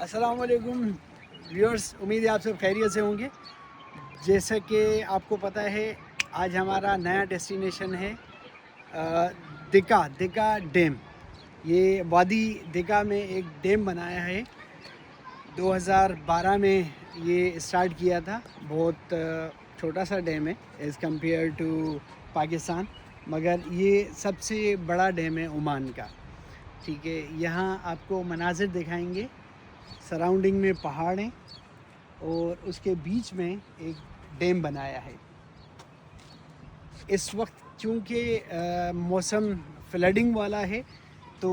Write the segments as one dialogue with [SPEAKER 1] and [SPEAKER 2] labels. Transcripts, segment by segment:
[SPEAKER 1] अस्सलाम वालेकुम व्यूअर्स, उम्मीद है आप सब खैरियत से होंगे। जैसा कि आपको पता है, आज हमारा नया डेस्टिनेशन है दिका डैम। ये वादी दिका में एक डैम बनाया है। 2012 में ये स्टार्ट किया था। बहुत छोटा सा डैम है एज़ कम्पेयर टू पाकिस्तान, मगर ये सबसे बड़ा डैम है ओमान का। ठीक है, यहाँ आपको मनाजिर दिखाएंगे। सराउंडिंग में पहाड़ हैं और उसके बीच में एक डैम बनाया है। इस वक्त चूँकि मौसम फ्लडिंग वाला है तो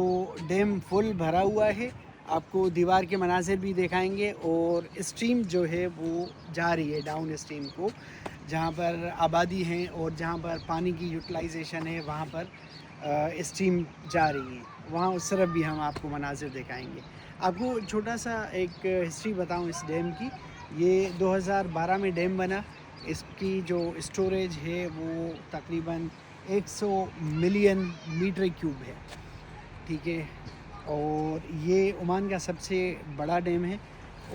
[SPEAKER 1] डैम फुल भरा हुआ है। आपको दीवार के मनाजिर भी दिखाएंगे और स्ट्रीम जो है वो जा रही है डाउन स्ट्रीम को, जहाँ पर आबादी है और जहाँ पर पानी की यूटिलाइजेशन है वहाँ पर स्ट्रीम जा रही है। वहाँ उस तरफ भी हम आपको मनाजिर दिखाएंगे। आपको छोटा सा एक हिस्ट्री बताऊं इस डैम की। ये 2012 में डैम बना। इसकी जो स्टोरेज है वो तकरीबन 100 मिलियन मीटर क्यूब है। ठीक है, और ये ओमान का सबसे बड़ा डैम है।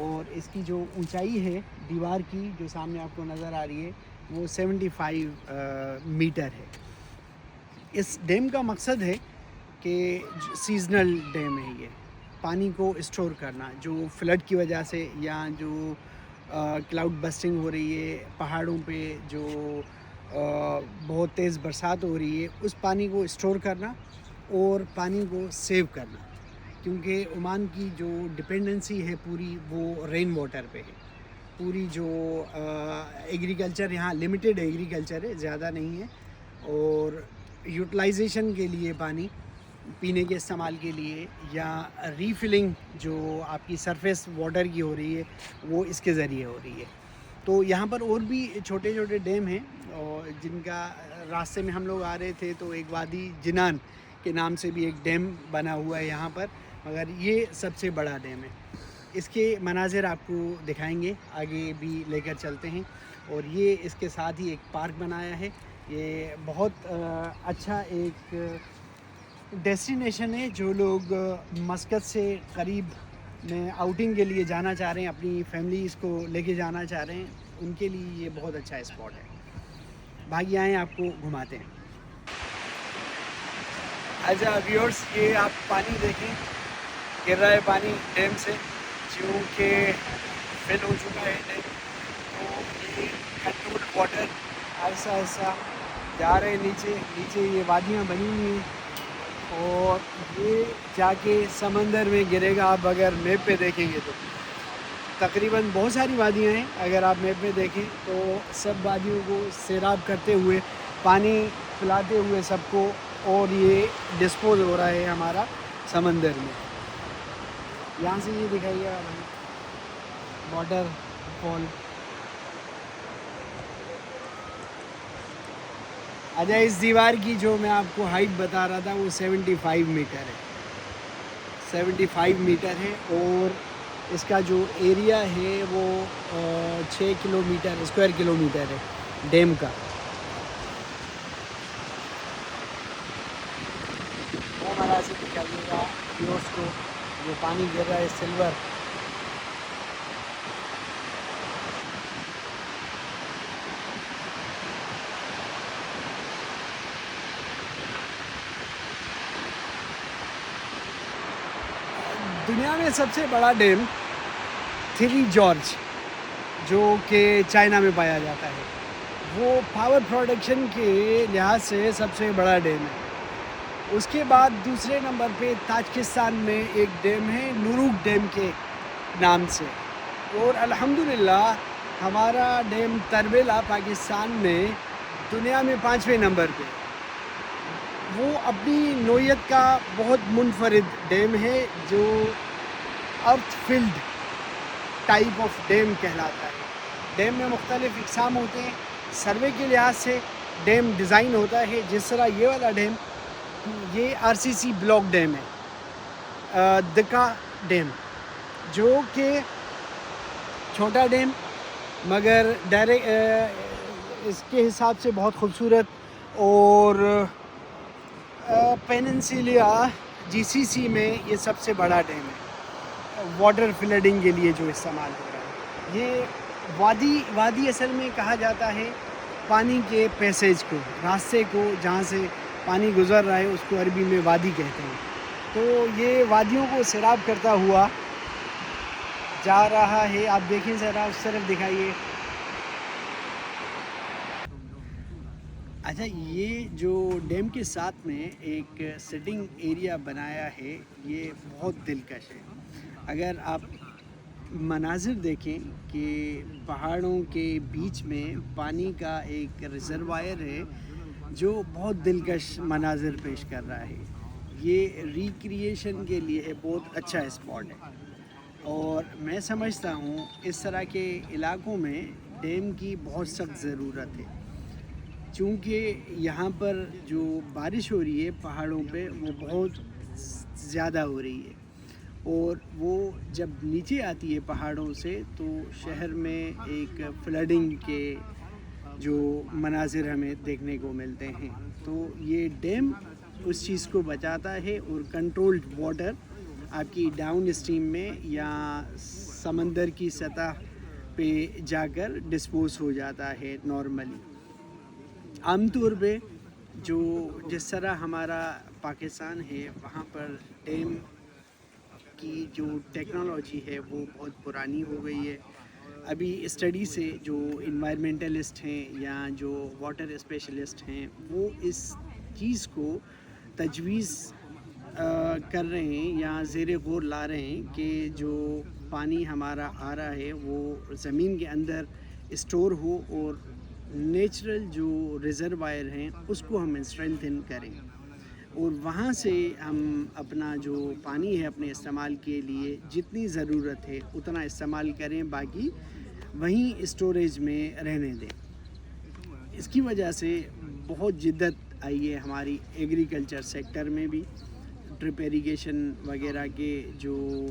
[SPEAKER 1] और इसकी जो ऊंचाई है दीवार की, जो सामने आपको नज़र आ रही है, वो 75 मीटर है। इस डैम का मकसद है कि सीजनल डैम है ये, पानी को स्टोर करना। जो फ्लड की वजह से या जो क्लाउड बस्टिंग हो रही है पहाड़ों पे, जो बहुत तेज़ बरसात हो रही है, उस पानी को स्टोर करना और पानी को सेव करना। क्योंकि ओमान की जो डिपेंडेंसी है पूरी, वो रेन वाटर पे है। पूरी जो एग्रीकल्चर यहाँ लिमिटेड एग्रीकल्चर है, ज़्यादा नहीं है। और यूटिलाइजेशन के लिए पानी पीने के इस्तेमाल के लिए या रीफिलिंग जो आपकी सरफेस वाटर की हो रही है वो इसके ज़रिए हो रही है। तो यहाँ पर और भी छोटे छोटे डैम हैं, और जिनका रास्ते में हम लोग आ रहे थे तो एक वादी जिनान के नाम से भी एक डैम बना हुआ है यहाँ पर, मगर ये सबसे बड़ा डैम है। इसके मनाजिर आपको दिखाएंगे, आगे भी लेकर चलते हैं। और ये इसके साथ ही एक पार्क बनाया है। ये बहुत अच्छा एक डेस्टिनेशन है। जो लोग मस्कत से करीब में आउटिंग के लिए जाना चाह रहे हैं, अपनी फैमिलीज़ को लेके जाना चाह रहे हैं, उनके लिए ये बहुत अच्छा स्पॉट है। भागी आएँ, आपको घुमाते हैं। अच्छा व्यूअर्स, ये आप पानी देखें, गिर रहा है पानी डैम से, क्योंकि फिल हो चुका है डैम। तो ये कंट्रोल्ड वाटर ऐसा ऐसा जा रहे हैं नीचे ये वादियाँ बनी हुई हैं और ये जाके समंदर में गिरेगा। आप अगर मैप पे देखेंगे तो तकरीबन बहुत सारी वादियाँ हैं। अगर आप मैप में देखें तो सब वादियों को सैराब करते हुए, पानी पिलाते हुए सबको, और ये डिस्पोज हो रहा है हमारा समंदर में। यहाँ से ये दिखाइएगा वाटर फॉल। अच्छा, इस दीवार की जो मैं आपको हाइट बता रहा था वो 75 मीटर है। 75 मीटर है और इसका जो एरिया है वो 6 किलोमीटर स्क्वायर किलोमीटर है डैम का। वो मनाजिर दिखाइएगा व्यूअर्स को, जो पानी गिर रहा है सिल्वर। दुनिया में सबसे बड़ा डैम थ्री जॉर्ज, जो कि चाइना में पाया जाता है, वो पावर प्रोडक्शन के लिहाज से सबसे बड़ा डैम है। उसके बाद दूसरे नंबर पे ताजिकिस्तान में एक डैम है नुरुक डैम के नाम से। और अल्हम्दुलिल्लाह हमारा डैम तरबेला पाकिस्तान में दुनिया में 5वें नंबर पे। वो अपनी नोयत का बहुत मुनफरिद डैम है, जो अर्थ फिल्ड टाइप ऑफ डैम कहलाता है। डैम में मुख्तलिफ इक़साम होते हैं। सर्वे के लिहाज से डैम डिज़ाइन होता है। जिस तरह ये वाला डैम, ये आरसीसी ब्लॉक डैम है, दिका डैम, जो कि छोटा डैम मगर डायरेक्ट इसके हिसाब से बहुत खूबसूरत। और पेनिनसुला जीसीसी में ये सबसे बड़ा डैम है। واٹر فلڈنگ کے لیے جو استعمال ہو رہا ہے. یہ وادی اصل میں کہا جاتا ہے پانی کے پیسیج کو, راستے کو جہاں سے پانی گزر رہا ہے اس کو عربی میں وادی کہتے ہیں. تو یہ وادیوں کو سیراب کرتا ہوا جا رہا ہے. آپ دیکھیں ذرا اس طرف دکھائیے. اچھا, یہ جو ڈیم کے ساتھ میں ایک سٹنگ ایریا بنایا ہے یہ بہت دلکش ہے. اگر آپ مناظر دیکھیں کہ پہاڑوں کے بیچ میں پانی کا ایک ریزروائر ہے جو بہت دلکش مناظر پیش کر رہا ہے. یہ ریکریشن کے لیے بہت اچھا اسپاٹ ہے اور میں سمجھتا ہوں اس طرح کے علاقوں میں ڈیم کی بہت سخت ضرورت ہے, چونکہ یہاں پر جو بارش ہو رہی ہے پہاڑوں پہ وہ بہت زیادہ ہو رہی ہے اور وہ جب نیچے آتی ہے پہاڑوں سے تو شہر میں ایک فلڈنگ کے جو مناظر ہمیں دیکھنے کو ملتے ہیں. تو یہ ڈیم اس چیز کو بچاتا ہے اور کنٹرولڈ واٹر آپ کی ڈاؤن اسٹریم میں یا سمندر کی سطح پہ جا کر ڈسپوز ہو جاتا ہے نارملی. عام طور پہ جس طرح ہمارا پاکستان ہے وہاں پر ڈیم کی جو ٹیکنالوجی ہے وہ بہت پرانی ہو گئی ہے. ابھی اسٹڈی سے جو انوائرمنٹلسٹ ہیں یا جو واٹر اسپیشلسٹ ہیں وہ اس چیز کو تجویز کر رہے ہیں یا زیر غور لا رہے ہیں کہ جو پانی ہمارا آ رہا ہے وہ زمین کے اندر اسٹور ہو اور نیچرل جو ریزروائر ہیں اس کو ہم اسٹرینتھن کریں اور وہاں سے ہم اپنا جو پانی ہے اپنے استعمال کے لیے جتنی ضرورت ہے اتنا استعمال کریں, باقی وہیں اسٹوریج میں رہنے دیں. اس کی وجہ سے بہت جدت آئی ہے ہماری ایگریکلچر سیکٹر میں بھی. ڈرپ ایریگیشن وغیرہ کے جو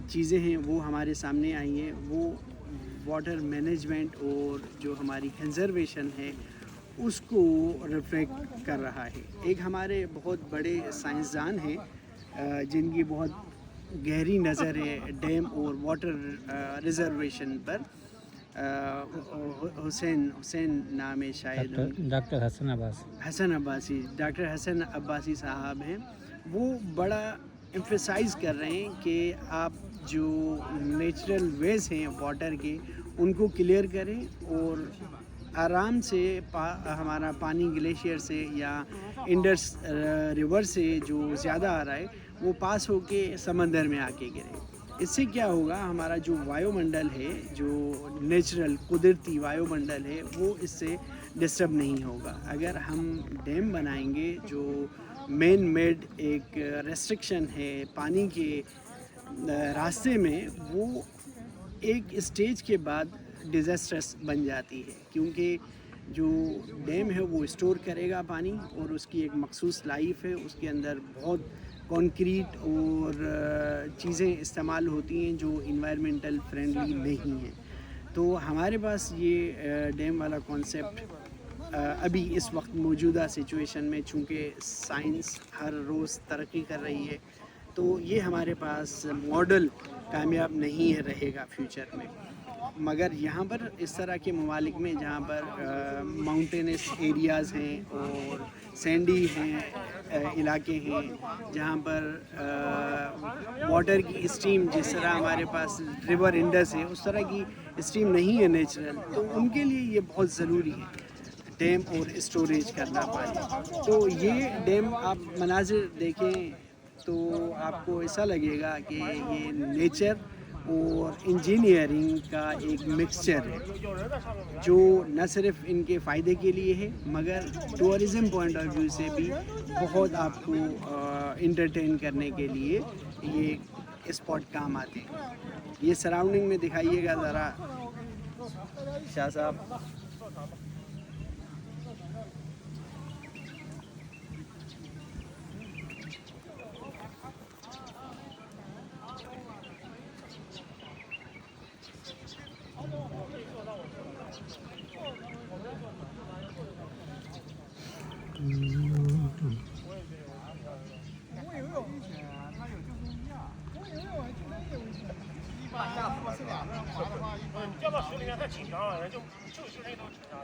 [SPEAKER 1] چیزیں ہیں وہ ہمارے سامنے آئی ہیں. وہ واٹر مینجمنٹ اور جو ہماری کنزرویشن ہے اس کو ریفلیکٹ کر رہا ہے. ایک ہمارے بہت بڑے سائنسدان ہیں جن کی بہت گہری نظر ہے ڈیم اور واٹر ریزرویشن پر, حسین نام ہے شاید,
[SPEAKER 2] ڈاکٹر حسن عباسی.
[SPEAKER 1] ڈاکٹر حسن عباسی صاحب ہیں. وہ بڑا ایمفیسائز کر رہے ہیں کہ آپ جو نیچرل ویز ہیں واٹر کے ان کو کلیئر کریں اور آرام سے ہمارا پانی گلیشیئر سے یا انڈس ریور سے جو زیادہ آ رہا ہے وہ پاس ہو کے سمندر میں آ کے گرے. اس سے کیا ہوگا, ہمارا جو وایو منڈل ہے, جو نیچرل قدرتی وایو منڈل ہے وہ اس سے ڈسٹرب نہیں ہوگا. اگر ہم ڈیم بنائیں گے جو مین میڈ ایک ریسٹرکشن ہے پانی کے راستے میں, وہ ایک اسٹیج کے بعد ڈیزاسٹرس بن جاتی ہے, کیونکہ جو ڈیم ہے وہ اسٹور کرے گا پانی اور اس کی ایک مخصوص لائف ہے. اس کے اندر بہت کانکریٹ اور چیزیں استعمال ہوتی ہیں جو انوائرمنٹل فرینڈلی نہیں ہیں. تو ہمارے پاس یہ ڈیم والا کانسیپٹ ابھی اس وقت موجودہ سچویشن میں, چونکہ سائنس ہر روز ترقی کر رہی ہے, تو یہ ہمارے پاس ماڈل کامیاب نہیں رہے گا فیوچر میں. مگر یہاں پر اس طرح کے ممالک میں جہاں پر ماؤنٹینس ایریاز ہیں اور سینڈی ہیں علاقے ہیں, جہاں پر واٹر کی اسٹریم جس طرح ہمارے پاس ریور انڈس ہے اس طرح کی اسٹریم نہیں ہے نیچرل, تو ان کے لیے یہ بہت ضروری ہے ڈیم اور اسٹوریج کرنا پانی. تو یہ ڈیم آپ مناظر دیکھیں تو آپ کو ایسا لگے گا کہ یہ نیچر اور انجینئرنگ کا ایک مکسچر ہے جو نہ صرف ان کے فائدے کے لیے ہے مگر ٹورزم پوائنٹ آف ویو سے بھی بہت آپ کو انٹرٹین کرنے کے لیے یہ اسپاٹ کام آتے ہیں. یہ سراؤنڈنگ میں دکھائیے گا ذرا شاہ صاحب.
[SPEAKER 3] 掉到水里面太紧张了，就是那种紧张。